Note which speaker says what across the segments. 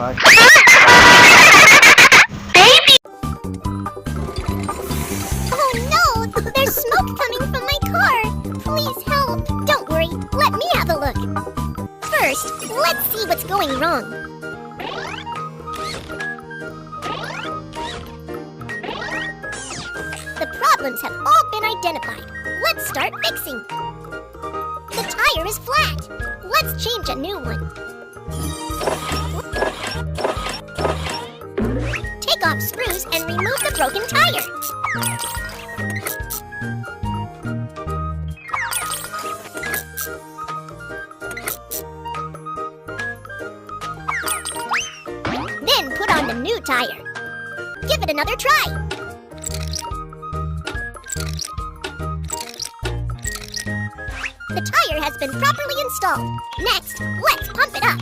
Speaker 1: Bye.
Speaker 2: Baby!
Speaker 3: Oh no! There's smoke coming from my car! Please help! Don't worry, let me have a look. First, let's see what's going wrong. The problems have all been identified. Let's start fixing. The tire is flat. Let's change a new one. Take off screws and remove the broken tire. Then put on the new tire. Give it another try. The tire has been properly installed. Next, let's pump it up.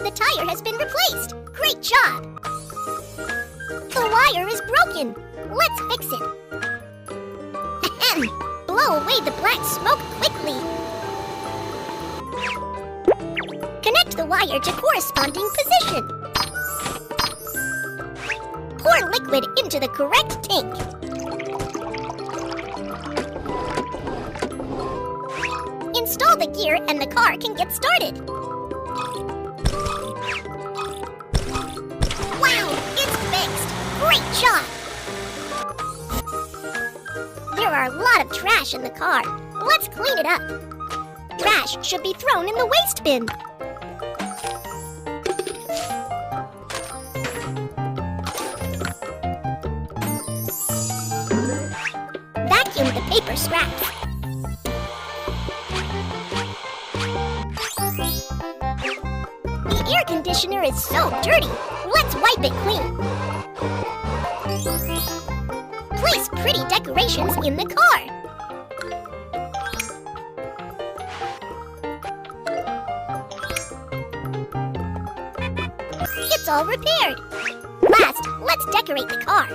Speaker 3: The tire has been replaced. Great job! The wire is broken. Let's fix it. Ahem. Blow away the black smoke quickly. Connect the wire to corresponding position. Pour liquid into the correct tank. Install the gear and the car can get started. Wow, it's fixed! Great job! There are a lot of trash in the car. Let's clean it up. Trash should be thrown in the waste bin. Vacuum the paper scraps. The air conditioner is so dirty. Let's wipe it clean. Place pretty decorations in the car. It's all repaired. Last, let's decorate the car.